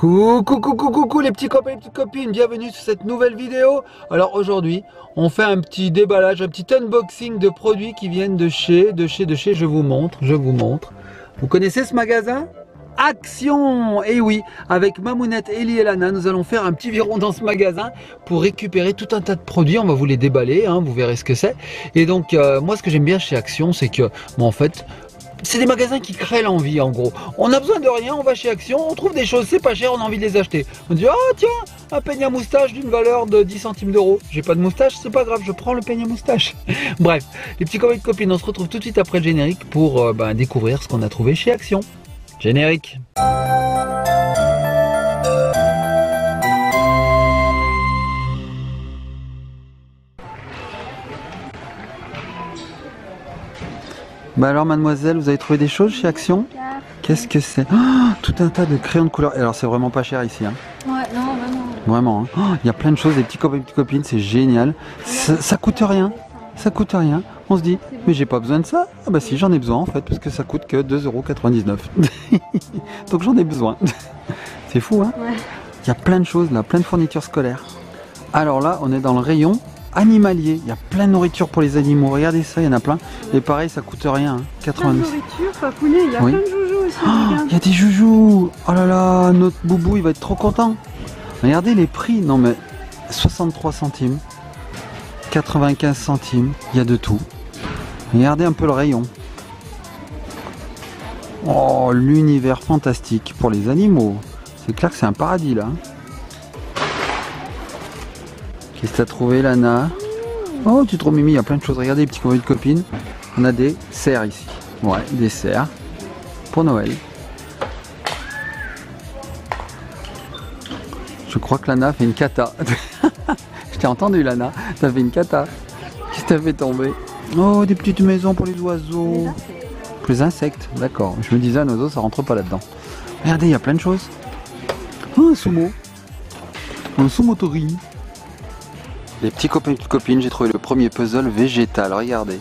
Coucou les petits copains et les petites copines, bienvenue sur cette nouvelle vidéo. Alors aujourd'hui, on fait un petit déballage, un petit unboxing de produits qui viennent de chez, je vous montre. Vous connaissez ce magasin ? Action! Et oui, avec Mamounette, Ellie et Lana, nous allons faire un petit viron dans ce magasin pour récupérer tout un tas de produits. On va vous les déballer, hein, vous verrez ce que c'est. Et donc, moi ce que j'aime bien chez Action, c'est que, bon, en fait, c'est des magasins qui créent l'envie en gros. On a besoin de rien, on va chez Action, on trouve des choses, c'est pas cher, on a envie de les acheter. On dit, oh tiens, un peigne à moustache d'une valeur de 10 centimes d'euros. J'ai pas de moustache, c'est pas grave, je prends le peigne à moustache. Bref, les petits copains et copines, on se retrouve tout de suite après le générique pour découvrir ce qu'on a trouvé chez Action. Générique. Bah alors mademoiselle, vous avez trouvé des choses chez Action? Qu'est-ce que c'est? Oh, tout un tas de crayons de couleur. Et alors c'est vraiment pas cher ici hein. Ouais, non, vraiment. Vraiment, hein. Oh, il y a plein de choses, des petits copains et petites copines, c'est génial. Ça coûte rien. Ça coûte rien. On se dit, mais j'ai pas besoin de ça. Ah bah si, j'en ai besoin en fait, parce que ça coûte que 2,99 €. Donc j'en ai besoin. C'est fou hein. Ouais. Il y a plein de choses là, plein de fournitures scolaires. Alors là, on est dans le rayon animalier. Il y a plein de nourriture pour les animaux. Regardez ça, il y en a plein. Et pareil, ça coûte rien. Hein. 90. Plein de nourriture, papounet, il y a Oui. plein de joujoux aussi. Oh, il y a des joujoux. Oh là là, notre boubou, il va être trop content. Regardez les prix. Non mais 63 centimes, 95 centimes, il y a de tout. Regardez un peu le rayon. Oh, l'univers fantastique pour les animaux. C'est clair que c'est un paradis là. Qu'est-ce que tu as trouvé, Lana? Oh, tu es trop mimi, il y a plein de choses. Regardez les petits copains de copines. On a des cerfs ici. Ouais, des cerfs pour Noël. Je crois que Lana a fait une cata. Je t'ai entendu, Lana. T'as fait une cata. Qu'est-ce que t'as fait tomber? Oh, des petites maisons pour les oiseaux. Pour les insectes, d'accord. Je me disais, un oiseau, ça rentre pas là-dedans. Regardez, il y a plein de choses. Oh, un sumo. Un sumotori. Les petits copains et petites copines, j'ai trouvé le premier puzzle végétal. Regardez.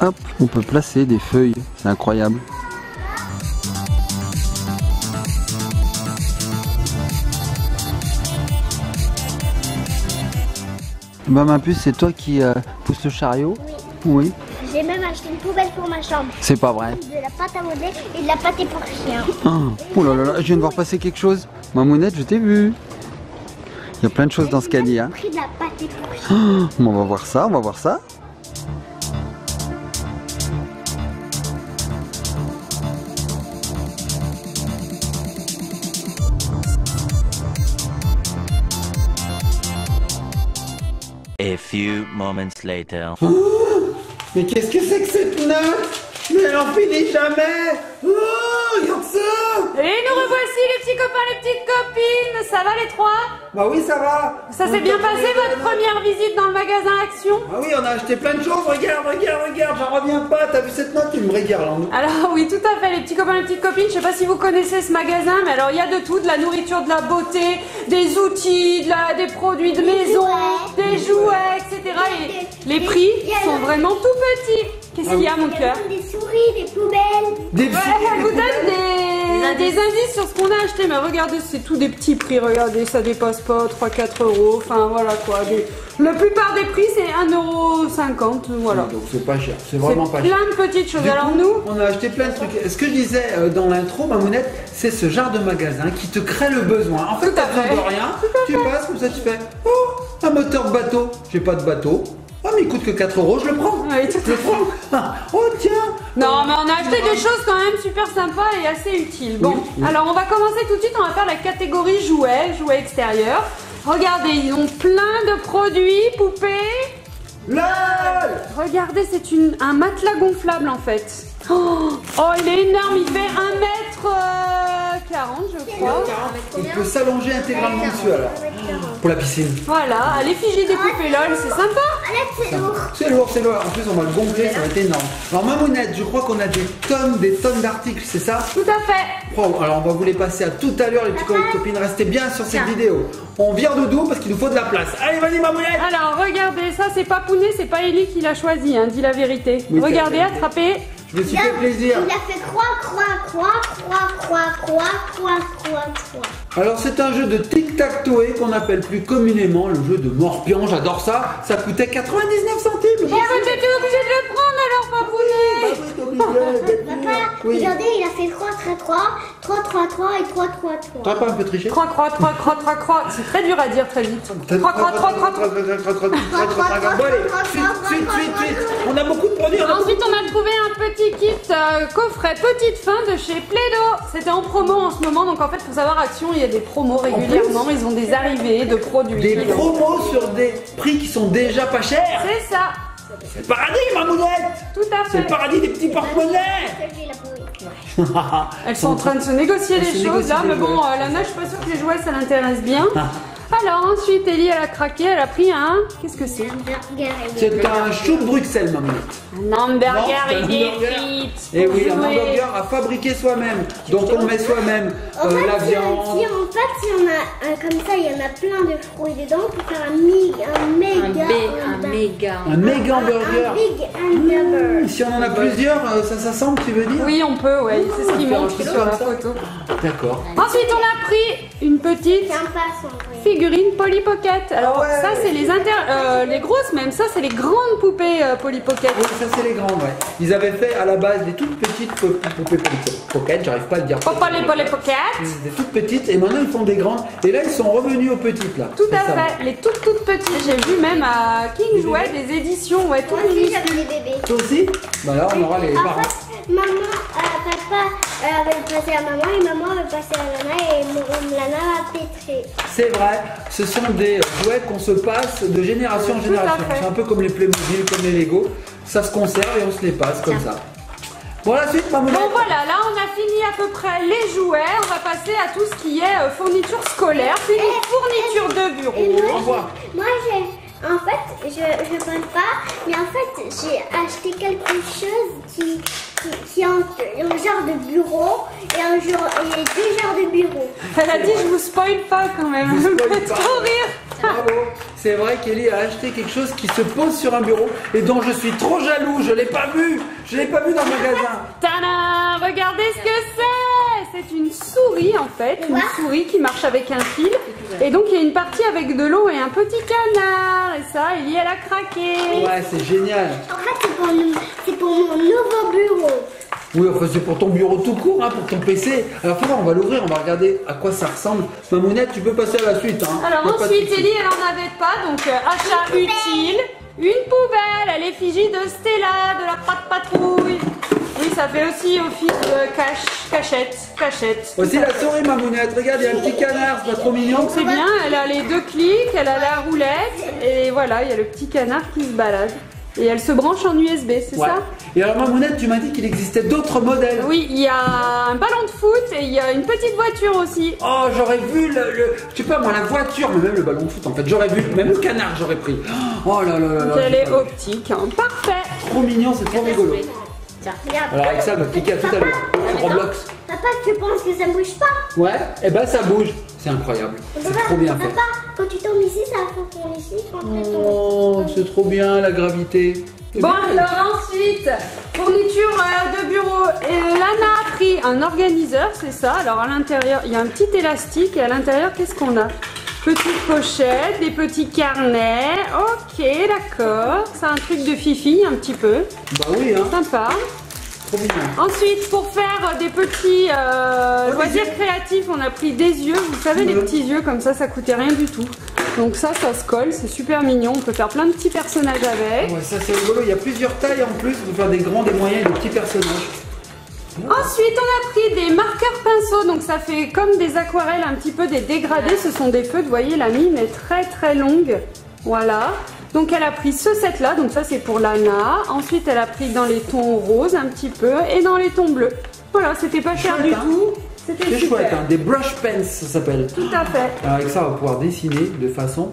Hop, on peut placer des feuilles. C'est incroyable. Bah ma puce, c'est toi qui pousse le chariot? Oui. Oui. J'ai même acheté une poubelle pour ma chambre. C'est pas vrai. De la pâte à modeler et de la pâte pour chien. Oh là là là, je viens de voir passer quelque chose. Mamounette, je t'ai vu. Il y a plein de choses dans ce caddie. Hein. J'ai pris de la pâte pour chien. On va voir ça, on va voir ça. A few moments later. Oh, mais qu'est-ce que c'est que cette note? Mais elle en finit jamais. Oh, regarde ça. Et nous revoici les petits copains, les petites copines. Ça va les trois? Bah oui, ça va. Ça s'est bien passé votre première visite dans le magasin Action? Ah oui, on a acheté plein de choses. Regarde, j'en reviens pas. T'as vu cette note? Tu me régales. Alors oui, tout à fait les petits copains, les petites copines. Je sais pas si vous connaissez ce magasin, mais alors il y a de tout, de la nourriture, de la beauté, des outils, des produits de maison, des jouets, etc. Et les prix sont vraiment tout petits. Qu'est-ce qu'il y a mon cœur? Des souris, des poubelles. Des Elle vous donne des indices sur ce qu'on a acheté, mais regardez, c'est tout des petits prix, regardez, ça dépasse pas 3-4 €, enfin voilà quoi. La plupart des prix c'est 1,50 €, voilà. Donc c'est pas cher, c'est vraiment pas cher. Plein de petites choses, Du alors coup, nous... on a acheté plein de trucs. Ce que je disais dans l'intro, Mamounette, c'est ce genre de magasin qui te crée le besoin. En fait, Tout à t'as besoin fait. de rien, tu passes comme ça, tu fais « Oh, un moteur de bateau, j'ai pas de bateau. Ah mais il coûte que 4 €, je le prends. Oui, tout à Je le fait. prends. Oh tiens. Non, mais on a acheté des choses quand même super sympas et assez utiles. Bon, Oui. alors on va commencer tout de suite, on va faire la catégorie jouets extérieurs. Regardez, ils ont plein de produits, poupées. LOL. Regardez, c'est un matelas gonflable en fait. Oh, il est énorme, il fait 1,40 m, je crois. Il peut s'allonger intégralement dessus alors. Pour la piscine. Voilà, à l'effigie des poupées LOL, c'est sympa. Arrête, c'est lourd. C'est lourd, c'est lourd. En plus, on va le gonfler, ça va être énorme. Alors, Mamounette, je crois qu'on a des tonnes d'articles, c'est ça? Tout à fait. Wow, alors, on va vous les passer à tout à l'heure, les petits copains et copines. Restez bien sur cette vidéo. On vire de doux parce qu'il nous faut de la place. Allez, vas-y, Mamounette. Alors, regardez, ça c'est pas Pounet, c'est pas Ellie qui l'a choisi, hein, dis la vérité. Oui, Regardez, c'est la vérité. attrapez. Je me suis fait plaisir. Il a fait croix. Alors c'est un jeu de tic-tac-toe qu'on appelle plus communément le jeu de morpion. J'adore ça. Ça coûtait 99 centimes. Bon, bah, t'étais obligé de le prendre alors, papounet. Papa, Oui. regardez, il a fait 3 et 3. T'as pas un peu triché? Croix. C'est très dur à dire très vite. Croix. Bon allez, suite. On a beaucoup de produits. Ensuite, on a trouvé un petit kit coffret petite fin de chez Play-Doh. C'était en promo en ce moment, donc en fait, faut savoir, Action, il y a des promos régulièrement. Ils ont des arrivées de produits. Des promos sur des prix qui sont déjà pas chers. C'est ça, C'est le paradis, ma mounette. tout à C'est le fait. paradis des petits porte-monnaies. Elles sont en train de se négocier Elles se les choses négocient là, des mais bon, jouets. Lana, je suis pas sûre que les jouets ça l'intéresse bien. Alors ensuite, Ellie, elle a craqué, elle a pris un. Qu'est-ce que c'est? C'est un chou de Bruxelles, ma mounette. Un hamburger c'est un et des hamburger. frites. Et oui, un Jouer. hamburger à fabriquer soi-même. Donc on met soi-même En fait, la si viande. on a comme ça, il y en a plein de fruits dedans pour faire un méga Un méga hamburger. Un big hamburger. Si on en a plusieurs, ça s'assemble, tu veux dire? Oui, on peut, ouais, c'est ce qui Faire un montre truc sur la comme ça. photo. D'accord. Ensuite, on a pris une petite C'est un passe en vrai. figurine Polly Pocket. Alors, Ouais. ça, c'est les grosses même. Ça, c'est les grandes poupées Polly Pocket. Oui, ça c'est les grandes, ouais. Ils avaient fait à la base des toutes petites poupées pocket, j'arrive pas à le dire. Polly Pocket. Des toutes petites et maintenant ils font des grandes. Et là ils sont revenus aux petites là. Tout C'est à ça. fait. Les toutes petites. J'ai vu même à King Jouet des éditions, ouais, tout Moi aussi, minuscules. j'avais des bébés. Toi aussi? Bah là on aura les En parents. fait, papa avait passé à maman et maman avait passé à Lana et Lana a pétré. C'est vrai, ce sont des jouets qu'on se passe de génération en Tout génération. à fait. C'est un peu comme les Playmobil, comme les Lego. Ça se conserve et on se les passe comme ça. Bon la suite, maman. Bon voilà, là on a fini à peu près les jouets. On va passer à tout ce qui est fourniture scolaire, puis fourniture de Et bureau. Au revoir. moi en fait, je parle pas, mais en fait, j'ai acheté quelque chose qui est un genre de bureau et deux genres de bureau. Elle a dit je vous spoil pas quand même. Je vous spoil Me fait pas. trop rire. Bravo. C'est vrai qu'Ellie a acheté quelque chose qui se pose sur un bureau et dont je suis trop jaloux. Je l'ai pas vu. Je l'ai pas vu dans le magasin. Tada! Regardez ce que c'est! C'est une souris en fait, une souris qui marche avec un fil. Et donc il y a une partie avec de l'eau et un petit canard. Et ça, Ellie, elle a craqué. Ouais, c'est génial. En fait, c'est pour mon nouveau bureau. Oui, enfin c'est pour ton bureau tout court, hein, pour ton PC. Alors faut voir, on va l'ouvrir, on va regarder à quoi ça ressemble. Mamounette, tu peux passer à la suite. Hein. Alors Y a pas de ensuite, souci. Ellie, elle en avait pas, donc achat utile. Une poubelle à l'effigie de Stella, de la patte patrouille. Oui, ça fait aussi office de cachette. Aussi la souris, Mamounette. Regarde, il y a un petit canard, c'est pas trop mignon. C'est bien, elle a les 2 clics, elle a la roulette, et voilà, il y a le petit canard qui se balade. Et elle se branche en USB, c'est Ouais. ça? Et alors Mamounette, tu m'as dit qu'il existait d'autres modèles. Oui, il y a un ballon de foot et il y a une petite voiture aussi. Oh, j'aurais vu je sais pas moi, la voiture, mais même le ballon de foot en fait. J'aurais vu, même le canard j'aurais pris. Oh là là là Donc là. elle est optique, hein. Parfait. Trop mignon, c'est trop rigolo. Regarde. Alors avec ça, elle m'a piqué à tout à l'heure. Roblox. Papa, tu penses que ça bouge pas? Ouais, et ben ça bouge. C'est incroyable. C'est trop bien fait. Papa, quand tu tombes ici, ça va faire ici. Quand tu tombes. Oh, c'est trop bien la gravité. Bon, alors ensuite, fourniture de bureau. Lana a pris un organiseur, c'est ça. Alors à l'intérieur, il y a un petit élastique et à l'intérieur, qu'est-ce qu'on a? Petite pochette, des petits carnets. Ok, d'accord. C'est un truc de fifi un petit peu. Bah oui, hein, Sympa. trop bien. Ensuite, pour faire des petits loisirs créatifs, on a pris des yeux. Vous savez, les petits yeux comme ça coûtait rien du tout. Donc ça se colle, c'est super mignon. On peut faire plein de petits personnages avec. Ouais, ça c'est rigolo. Il y a plusieurs tailles en plus. On peut faire des grands, des moyens et des petits personnages. Ensuite, on a pris des marqueurs pinceaux. Donc ça fait comme des aquarelles, un petit peu des dégradés. Ce sont des feutres. Vous voyez, la mine est très très longue. Voilà. Donc elle a pris ce set là. Donc ça c'est pour Lana. Ensuite, elle a pris dans les tons roses un petit peu et dans les tons bleus. Voilà, c'était pas cher Chouette, du hein. tout. C'était C'est super. chouette, hein, des brush pens ça s'appelle. Tout à fait. Alors avec ça, on va pouvoir dessiner de façon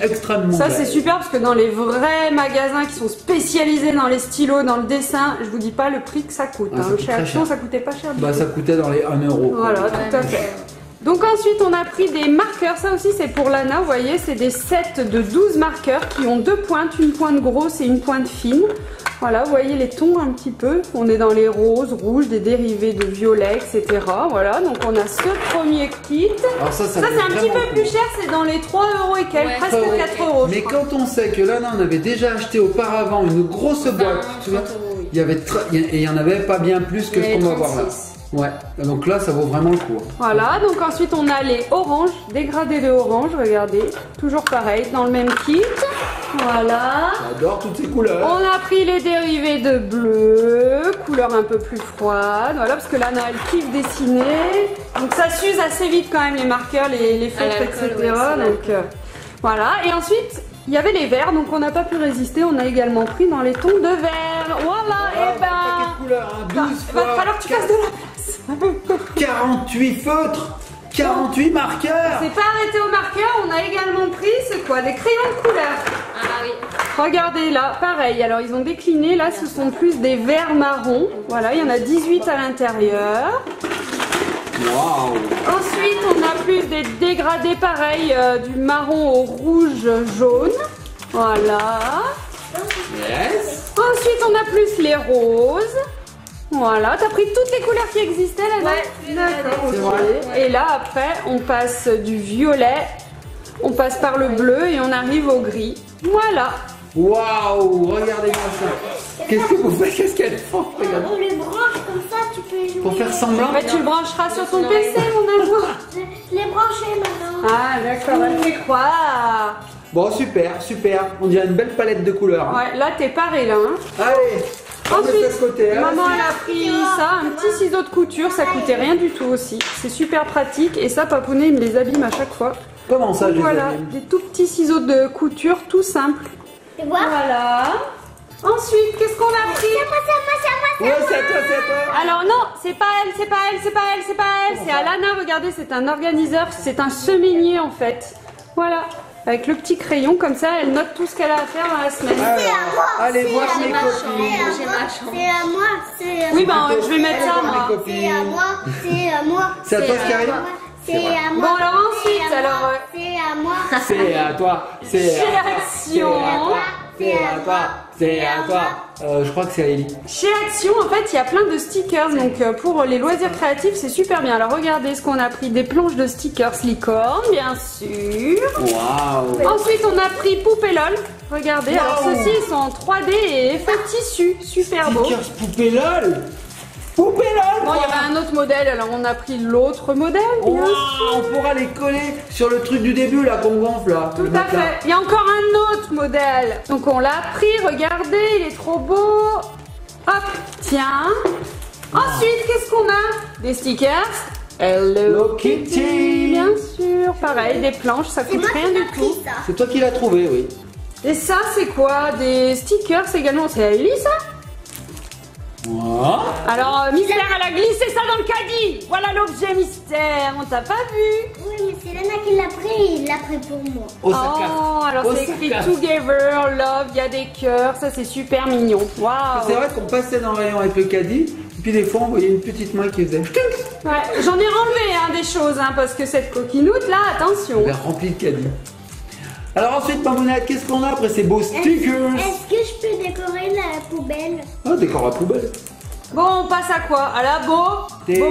extrêmement Ça belle. c'est super parce que dans les vrais magasins qui sont spécialisés dans les stylos, dans le dessin, je vous dis pas le prix que ça coûte. Ah, ça hein. coûte Chez très Action cher. ça coûtait pas cher du Bah tout. ça coûtait dans les 1 euro. Voilà, tout à fait. Donc ensuite on a pris des marqueurs, ça aussi c'est pour Lana, vous voyez, c'est des sets de 12 marqueurs qui ont 2 pointes, une pointe grosse et une pointe fine. Voilà, vous voyez les tons un petit peu, on est dans les roses, rouges, des dérivés de violet, etc. Voilà, donc on a ce premier kit. Alors ça c'est un petit peu plus cher, c'est dans les 3 € et quelques, presque 4 €. Mais quand on sait que Lana on avait déjà acheté auparavant une grosse boîte, tu vois, il y en avait pas bien plus que ce qu'on va voir là. Ouais, donc là ça vaut vraiment le coup. Voilà, donc ensuite on a les oranges, dégradés de orange, regardez, toujours pareil, dans le même kit. Voilà. J'adore toutes ces couleurs. On a pris les dérivés de bleu, couleur un peu plus froide, voilà, parce que Lana elle kiffe dessiner. Donc ça s'use assez vite quand même les marqueurs, les feutres, etc. Donc voilà, et ensuite il y avait les verts, donc on n'a pas pu résister, on a également pris dans les tons de vert. Voilà, et ben... Il va falloir que tu fasses de la place. 48 feutres, 48 marqueurs. C'est pas arrêté au marqueur, on a également pris, c'est quoi? Des crayons de couleur. Ah oui. Regardez là, pareil, alors ils ont décliné, là ce sont plus des verts marrons. Voilà, il y en a 18 à l'intérieur. Waouh. Ensuite, on a plus des dégradés pareil, du marron au rouge jaune. Voilà. Yes. Ensuite, on a plus les roses. Voilà, t'as pris toutes les couleurs qui existaient là-dedans? Ouais, d'accord, c'est ok. vrai. Et là, après, on passe du violet, on passe par le bleu et on arrive au gris. Voilà. Waouh, regardez-moi ça. Qu'est-ce que vous faites? Qu'est-ce qu'elle fait? Regardez. On les branche comme ça, tu peux jouer. Pour faire semblant. Bah, tu le brancheras sur ton PC, mon amour. Les brancher maintenant. Ah, d'accord, elle fait croire. Bon, super, super. On dirait une belle palette de couleurs. Hein. Ouais, là, t'es paré, là. Hein. Allez, on met ça de côté. Hein. Maman, elle a pris ça, un petit ciseau de couture, ça coûtait rien du tout aussi. C'est super pratique et ça, Papounet, il me les abîme à chaque fois. Comment ça, je Voilà, les abîme? des tout petits ciseaux de couture, tout simple. Tu vois? Voilà. Ensuite, qu'est-ce qu'on a pris? Ouais, c'est à toi, c'est à toi. Alors non, c'est pas elle, c'est pas elle, c'est pas elle, c'est pas elle, c'est Alana, regardez, c'est un organiseur, c'est un semainier en fait. Voilà, avec le petit crayon, comme ça, elle note tout ce qu'elle a à faire dans la semaine. Alors, allez voir mes C'est à copines. moi, c'est à moi, c'est à Oui, moi. ben je vais mettre ça, moi. Mes C'est à copines. moi, c'est à moi. C'est à toi, Scarlett? C'est à moi. Bon, alors ensuite, alors... C'est à moi. C'est à toi, c'est Chez à toi. Action. C'est à toi, c'est à toi. Je crois que c'est à Ellie. Chez Action, en fait, il y a plein de stickers, donc pour les loisirs créatifs, c'est super bien. Alors regardez ce qu'on a pris, des planches de stickers licorne, bien sûr. Waouh. Ensuite, on a pris Poupée LOL. Regardez, alors Wow. ceux-ci, ils sont en 3D et effet tissu, super beau. Stickers poupée LOL. Poupée LOL. Bon, il y avait un autre modèle, alors on a pris l'autre modèle, bien Wow, sûr. on pourra les coller sur le truc du début là qu'on gonfle là. Tout à fait. Il y a encore un autre modèle. Donc on l'a pris, regardez, il est trop beau. Hop, tiens. Ensuite, qu'est-ce qu'on a? Des stickers. Hello Kitty, bien sûr. Pareil, des planches, ça coûte rien du tout. C'est toi qui l'as trouvé, oui. Et ça, c'est quoi? Des stickers également. C'est Ellie, ça? Wow. Alors, Mystère, elle a glissé ça dans le caddie. Voilà l'objet Mystère. On t'a pas vu? Oui, mais c'est Lana qui l'a pris, il l'a pris pour moi. Oh, ça casse. Oh, alors Oh, c'est ça écrit casse. Together, Love, il y a des cœurs, ça c'est super mignon. C'est Waouh! vrai qu'on passait dans le rayon avec le caddie, et puis des fois on voyait une petite main qui faisait. Ouais, j'en ai renlevé hein, des choses, hein, parce que cette coquinoute là, attention! Elle est remplie de caddies. Alors ensuite, Mamounette, qu'est-ce qu'on a après ces beaux stickers? Est-ce que je peux décorer la poubelle? Oh, décor à poubelle. Bon, on passe à quoi? À la beauté!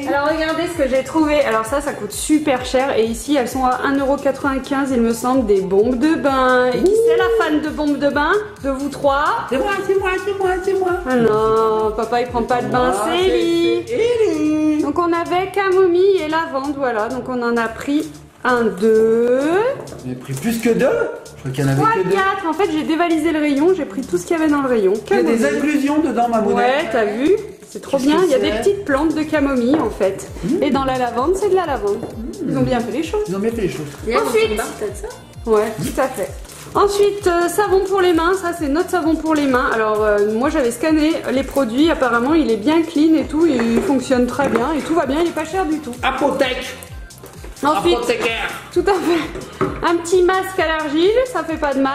Alors regardez ce que j'ai trouvé. Alors ça coûte super cher et ici elles sont à 1,95 € il me semble, des bombes de bain. Et qui c'est la fan de bombes de bain de vous trois? C'est moi, c'est moi, c'est moi, c'est moi. Ah non, papa il prend pas de bain, Ah, c'est Ellie. Ellie. Donc on avait camomille et lavande, voilà. Donc on en a pris 1, 2, On a pris plus que deux. Je crois qu'il y en avait 3, que deux. 4. En fait j'ai dévalisé le rayon, j'ai pris tout ce qu'il y avait dans le rayon. Il y a des Camomille. inclusions dedans, Mamounette. Ouais, t'as vu? C'est trop Qu'est-ce bien. que Il y a c'est des petites plantes de camomille en fait. Et dans la lavande, c'est de la lavande. Ils ont bien fait les choses. Ils ont bien fait les choses. Ensuite, ouais, tout à fait. Ensuite, savon pour les mains, ça c'est notre savon pour les mains. Alors moi j'avais scanné les produits, apparemment il est bien clean et tout, il fonctionne très bien et tout va bien, il est pas cher du tout. Apothèque. Ensuite, Apothécaire. tout à fait, un petit masque à l'argile, ça fait pas de mal.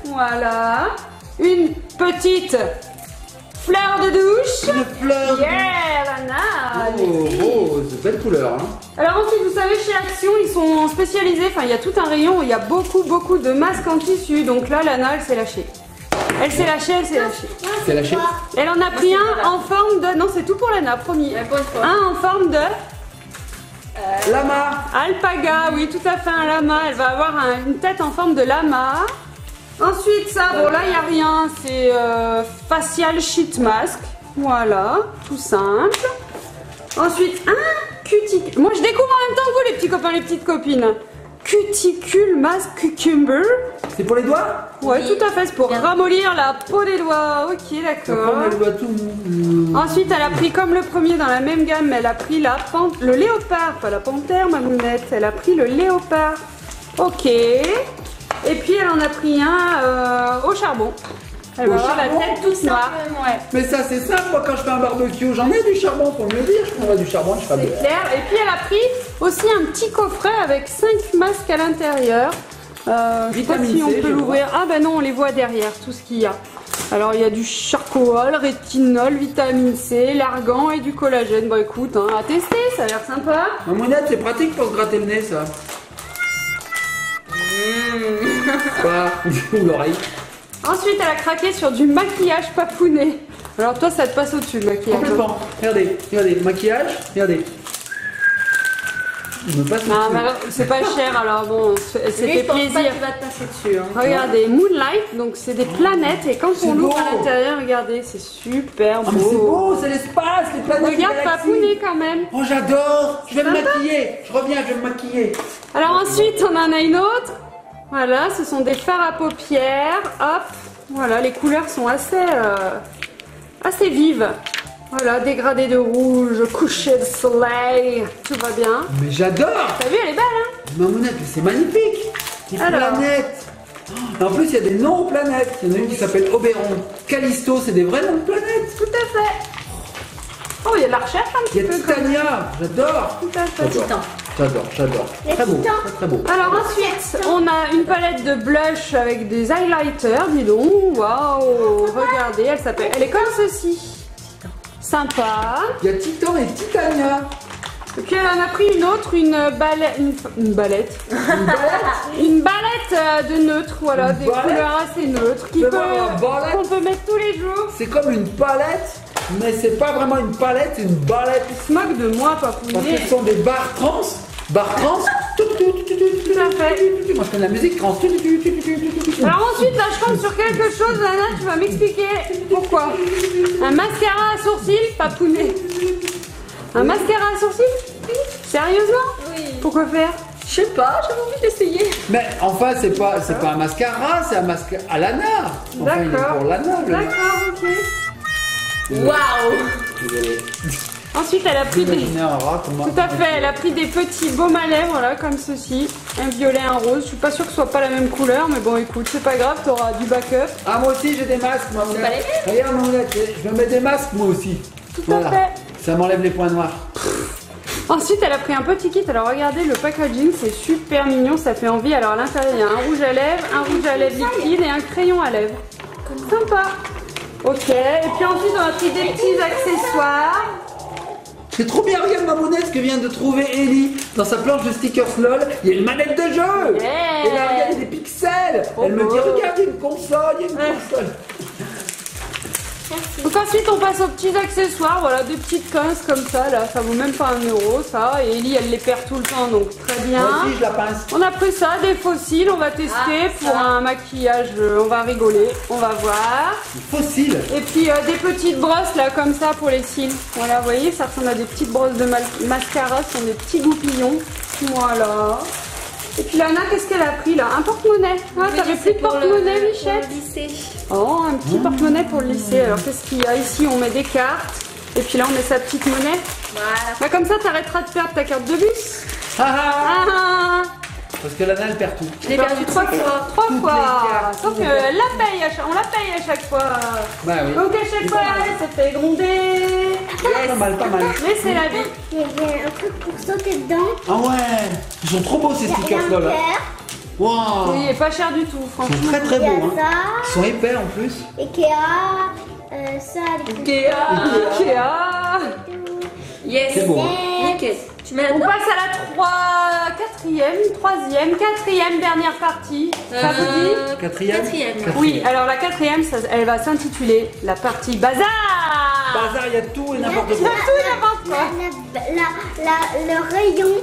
Voilà, une petite fleur de douche. Une fleur. Yeah, Lana. Oh, rose. belle couleur. Hein. Alors ensuite, vous savez, chez Action, ils sont spécialisés, enfin il y a tout un rayon où il y a beaucoup de masques en tissu. Donc là, Lana, elle s'est lâchée. Elle s'est lâchée. C'est lâché. Elle en a pris un en forme de... Non, c'est tout pour Lana, promis. Un en forme de... Lama. Alpaga, oui, tout à fait, un lama. Elle va avoir une tête en forme de lama. Ensuite, ça, bon là, il n'y a rien. C'est facial sheet mask. Voilà, tout simple. Ensuite, un cuticule. Moi, je découvre en même temps que vous, les petits copains, les petites copines. Cuticule mask cucumber. C'est pour les doigts? Ouais, tout à fait, c'est pour ramollir la peau des doigts. Ok, d'accord. Elle doit tout... Ensuite, elle a pris comme le premier dans la même gamme, elle a pris le léopard, pas la panthère, ma mounette. Elle a pris le léopard. Ok. Et puis, elle en a pris un au charbon. Elle va avoir la tête toute noire. Ouais. Mais ça, c'est simple. Moi, quand je fais un barbecue, j'en ai du charbon, pour me le dire. Je prendrai du charbon, je ferai C'est clair. Et puis, elle a pris aussi un petit coffret avec 5 masques à l'intérieur. Je sais pas si on peut l'ouvrir. Ah ben non, on les voit derrière, tout ce qu'il y a. Alors il y a du charcoal, rétinol, vitamine C, l'argan et du collagène. Bon écoute, hein, à tester, ça a l'air sympa. Ma mounette, c'est pratique pour se gratter le nez, ça. Quoi? Ou l'oreille. Ensuite, elle a craqué sur du maquillage papounet. Alors toi, ça te passe au-dessus, le maquillage. Complètement. Regardez, maquillage, regardez. Il me passe Non, au-dessus. mais c'est pas cher, alors bon, c'était plaisir. Tu vas te passer dessus. Hein. Regardez, Moonlight, donc c'est des planètes et quand on l'ouvre à l'intérieur, regardez, c'est super beau. Ah, mais c'est beau, c'est l'espace, les planètes. Regarde les galaxies. Papounet quand même. Oh, j'adore. Je vais me maquiller. Je reviens, je vais me maquiller. Alors ensuite, on en a une autre. Voilà, ce sont des fards à paupières. Hop, voilà, les couleurs sont assez vives. Voilà, dégradé de rouge, coucher de soleil, tout va bien. Mais j'adore. T'as vu, elle est belle, hein? Ma mounette, mais c'est magnifique. Les Alors. planètes. Oh, en plus, il y a des noms aux planètes. Il y en a une qui s'appelle Oberon. Callisto, c'est des vrais noms de planètes. Tout à fait. Oh, il y a de la recherche un Il petit y a peu. Titania. J'adore. Tout à fait. J'adore. Très beau, très beau. Alors ensuite, on a une palette de blush avec des highlighters, dis donc. Waouh, regardez, elle est comme ceci. Sympa. Il y a Titan et Titania. Et puis elle en a pris une autre, une balette. Une balette de neutre, voilà, Une des balette couleurs assez neutres C'est vraiment une balette. qu'on peut mettre tous les jours. C'est comme une palette, mais c'est pas vraiment une palette, c'est une balette. Il se moque de moi, Parce Papounet. que ce sont des barres trans. Barres trans. Tout à fait. Moi je connais la musique trans. Alors ensuite, là, je tombe sur quelque chose, Lana, tu vas m'expliquer pourquoi. Un mascara à sourcils, Papounet. Un mascara à sourcils? Sérieusement? Oui. Pourquoi faire? Je sais pas, j'avais envie d'essayer. Mais enfin, c'est pas un mascara, c'est un mascara à Lana. Enfin, il est D'accord. pour Lana. D'accord, ok. Waouh. Désolé. Ensuite, elle a pris des... Imaginez un rat comme Tout à fait, elle a pris des petits baumes à lèvres, voilà, comme ceci. Un violet, un rose. Je suis pas sûre que ce soit pas la même couleur, mais bon, écoute, c'est pas grave, t'auras du backup. Ah, moi aussi j'ai des masques, moi. pas les mêmes. Regarde, Mounette, je me mets des masques, moi aussi. Tout à fait. Ça m'enlève les points noirs. Ensuite, elle a pris un petit kit. Alors, regardez, le packaging, c'est super mignon, ça fait envie. Alors, à l'intérieur, il y a un rouge à lèvres liquide et un crayon à lèvres. Sympa. Ok, et puis ensuite, on a pris des petits accessoires. C'est trop bien, regarde ma Mounette, ce que vient de trouver Ellie dans sa planche de stickers LOL. Il y a une manette de jeu. Yeah. Et là, regarde, il y a des pixels. Elle me dit, regarde, il y a une console, il y a une console. Donc ensuite on passe aux petits accessoires, voilà, des petites pinces comme ça, là, ça vaut même pas 1 euro ça, et Ellie elle les perd tout le temps donc très bien. Moi aussi, je la pince. On a pris ça, des fossiles, on va tester pour un maquillage, on va rigoler, on va voir. Fossile. Et puis des petites brosses là comme ça pour les cils, voilà, vous voyez, ça ressemble à des petites brosses de mascara, ce sont des petits goupillons, voilà. Et puis Lana, qu'est-ce qu'elle a pris là? Un porte-monnaie. Ah, t'avais plus de porte-monnaie, Michette? Oh, un petit porte-monnaie pour le lycée. Alors, qu'est-ce qu'il y a ici? On met des cartes. Et puis là, on met sa petite monnaie. Voilà. Bah, comme ça, t'arrêteras de perdre ta carte de bus. Ah, ah. Ah, Parce que Lana, elle perd tout. Je l'ai perdu 3 fois. 3 Toutes fois. les cartes, Sauf toutes les que on la paye à chaque fois. Bah oui. Donc, à chaque fois, elle se fait gronder. Pas mal, pas mal. Mais c'est la vie. Il y a un truc pour sauter dedans. Ah ouais. Ils sont trop beaux ces Il y a stickers un LOL. cœur. Wow. Oui, et pas cher du tout, Ils franchement. sont très très Il y a beaux. Hein. ça. Ils sont épais en plus. Ikea. Ça, les Ikea. Yes. C'est beau. Nickel. Tu mets On là-dedans? passe à la quatrième, dernière partie. Ça vous dit? Quatrième. Oui, alors la quatrième, elle va s'intituler la partie bazar. Bazar, il y a tout et n'importe Il y quoi. a tout et n'importe quoi. Le rayon,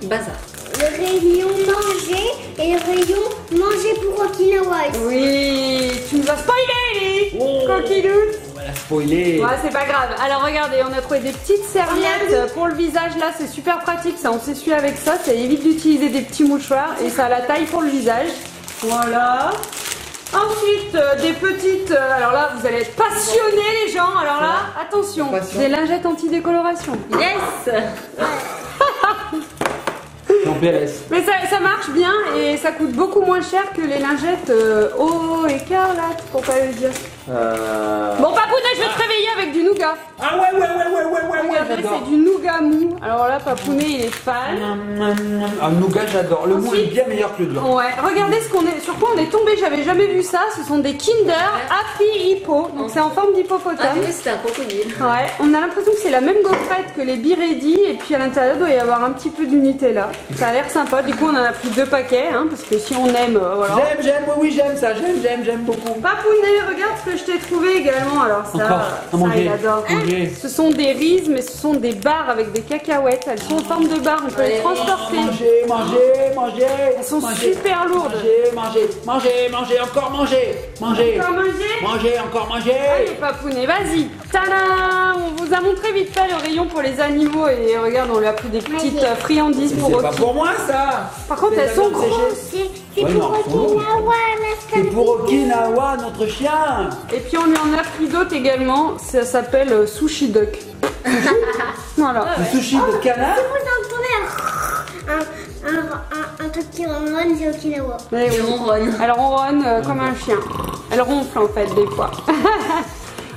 Bazar. le rayon manger et le rayon manger pour Okinawa. Oui, tu nous as spoilé, Ellie. Oh. Coquilou. On va la spoiler. Ouais, c'est pas grave. Alors regardez, on a trouvé des petites serviettes pour le visage. Là, c'est super pratique. Ça, on s'essuie avec ça. Ça évite d'utiliser des petits mouchoirs et ça a la taille pour le visage. Voilà. Ensuite, des petites. Alors là, vous allez être passionnés, les gens. Alors là, attention, Passion. des lingettes anti-décoloration. Yes. En PLS. Mais ça marche bien et ça coûte beaucoup moins cher que les lingettes eau écarlate, pour pas le dire. Bon, Papounet, je vais te réveiller avec du nougat. Ah ouais, Regardez, j'adore. c'est du nougat mou. Alors là, Papounet, il est fan. Ah, le nougat, j'adore. Le mou est Ensuite- bien meilleur que le dur. Ouais, regardez sur quoi on est tombé. J'avais jamais vu ça. Ce sont des Kinder Happy Hippo. Donc c'est en forme Ah, d'hippopotame. oui, c'était un crocodile. Ouais, on a l'impression que c'est la même gaufrette que les Biredi et puis à l'intérieur doit y avoir un petit peu d'unité là. Ça a l'air sympa. Du coup, on en a pris 2 paquets, hein, parce que si on aime, voilà. J'aime, oui, j'aime ça. J'aime beaucoup. Papounet, regarde ce que je t'ai trouvé également. Alors ça, Encore, à ça manger. il adore. Manger. Ce sont des rises, mais ce sont des barres avec des cacahuètes. Elles sont en forme de barres. On peut les transporter. Manger. Elles sont super lourdes. Manger, encore manger. Encore manger. Encore manger. Allez Papounet, vas-y. Tadam! On vous a montré vite fait le rayon pour les animaux et regarde, on lui a pris des petites friandises pour C'est pas Rocky. pour moi ça. Par contre, C'est elles la sont viande séchée. grosses. C'est Ouais, pour non, elles sont Okinawa, C'est pour Okinawa, notre chien. Et puis on lui en a pris d'autres également. Ça s'appelle Sushi Duck. Voilà. Le sushi de canard. vous entendez un truc qui ronronne, c'est Okinawa. Mais oui. Et ronronne. Elle ronronne comme un chien. Elle ronfle en fait des fois.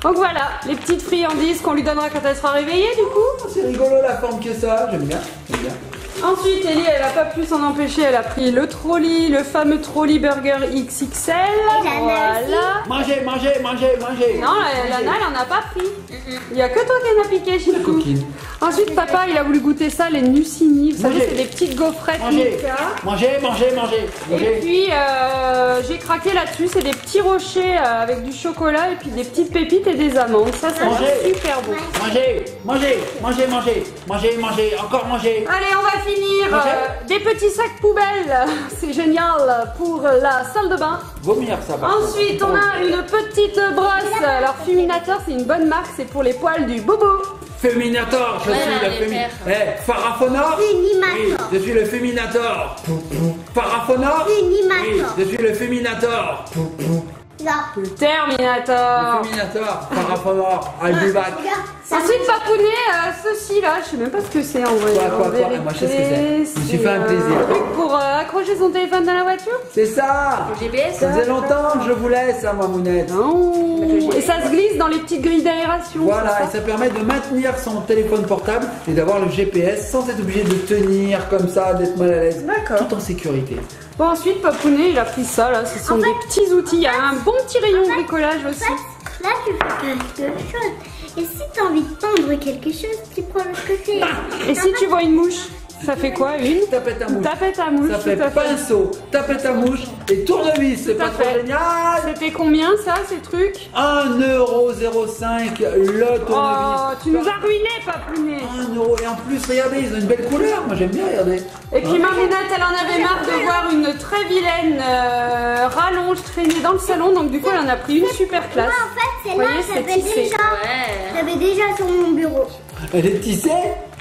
Donc voilà, les petites friandises qu'on lui donnera quand elle sera réveillée du coup. C'est rigolo la forme que ça. J'aime bien. Ensuite, Ellie, elle a pas pu s'en empêcher. Elle a pris le trolley, le fameux trolley burger XXL. Voilà. Manger. Non, Lana, elle en a pas pris. Il y a que toi qui en as piqué, chez nous. Coquine. Ensuite, papa, il a voulu goûter ça, les Nucini. Vous savez, Manger. c'est des petites gaufrettes Manger. Milka. Manger. Et puis, j'ai craqué là-dessus. C'est des petits rochers avec du chocolat et puis des petites pépites et des amandes. Ça a Manger. l'air super bon. Manger. Encore manger. Allez, on va finir. Manger. Des petits sacs poubelles. C'est génial pour la salle de bain. Vomir ça. par contre. Ensuite, on a une petite brosse. Alors, Fuminator, c'est une bonne marque. C'est pour les poils du bobo. Féminator, je Ouais, suis le les féminator. pères. Farafonor. Féminator. Oui, je suis le féminator. Farafonor. Féminator. Oui, je suis le féminator. Là. Le Terminator. Féminator. Farafonor. Albubac. Regarde, ça Ensuite, Papounet, ceci là, je sais même pas ce que c'est en vrai. Quoi, En vérité, moi, je sais ce que c'est. Je me suis fait un plaisir. Un truc pour accrocher son téléphone dans la voiture. C'est ça. Le GPS. Ça faisait longtemps que je vous laisse, hein, ma mounette. Non. Et ça se glisse dans les petites grilles d'aération. Voilà, et c'est ça ça permet de maintenir son téléphone portable et d'avoir le GPS sans être obligé de tenir comme ça, d'être mal à l'aise. D'accord. Tout en sécurité. Bon, ensuite, Papounet, il a pris ça là. Ce sont des petits outils. Il y a un bon petit rayon bricolage aussi. Là, tu fais quelque chose. Et si tu as envie de tendre quelque chose, tu prends le côté. Et si tu vois une mouche, ça fait quoi? Une Tapette à mouche. tapette à mouche. Ça fait tout à fait. pinceau, tapette à mouche et tournevis. C'est Tout à pas trop fait. génial. C'était combien ça, ces trucs? 1,05 € le tournevis. Oh, tu nous as ruiné, Papounet. 1 € et en plus, regardez, ils ont une belle couleur. Moi, j'aime bien, regardez. Et puis Mamounette, elle en avait marre de voir une très vilaine rallonge traîner dans le salon, donc du coup elle en a pris une super classe. Moi, en fait, c'est Vous là, voyez, c'est tissé. Ouais. j'avais déjà sur mon bureau. Elle est tissée.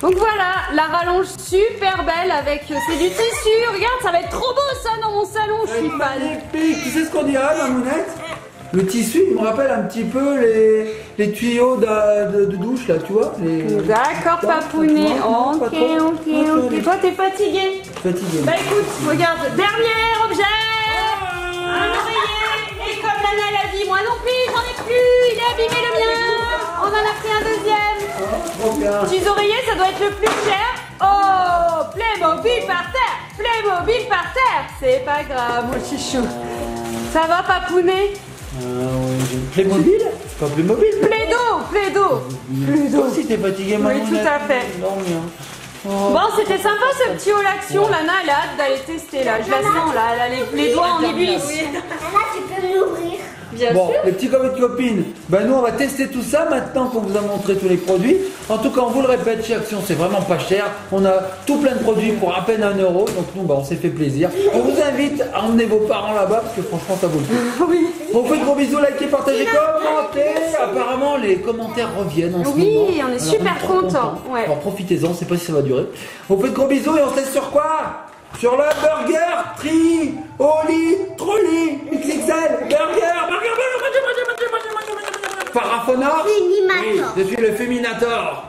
Donc voilà, la rallonge super belle avec, c'est du tissu, regarde, ça va être trop beau ça dans mon salon, je suis fan. Magnifique. Tu sais ce qu'on dirait, ma mounette? Le tissu, il me rappelle un petit peu les tuyaux de douche, là, tu vois. D'accord, Papounet. Ok. Toi, t'es fatigué. Fatigué. Bah écoute, regarde, dernier objet. Un oreiller. Et comme Lana l'a dit, moi non plus, j'en ai plus. Il est abîmé le mien. On en a pris un deuxième. Trop bien. Petits oreillers, ça doit être le plus cher. Oh, Playmobil par terre. Playmobil par terre. C'est pas grave, mon chichou. Ça va, Papounet? Playmobil? C'est pas Playmobil? Plaido. Toi aussi, t'es fatigué, ma Oui, mounette. tout à fait. Non, rien. Bon, c'était sympa ce petit haul action. Lana, elle a hâte d'aller tester là. Je la sens là, elle a les doigts en ébullition. Là, tu peux m'ouvrir. Bien Bon, sûr. les petits copains et copines, ben nous on va tester tout ça maintenant qu'on vous a montré tous les produits. En tout cas, on vous le répète, chez Action, c'est vraiment pas cher. On a tout plein de produits pour à peine 1 euro. Donc nous, ben, on s'est fait plaisir. On vous invite à emmener vos parents là-bas parce que franchement, ça vaut le coup. Oui. On vous fait de gros bisous, likez, partagez, commentez. Apparemment, les commentaires reviennent en ce moment. Oui, on est Alors, super trop contents. Ouais. Alors profitez-en, je sais pas si ça va durer. On vous fait de gros bisous et on se laisse sur quoi? Sur le burger Oli Trolli XXL burger Farafona. Féminator. Oui, je suis le Féminator.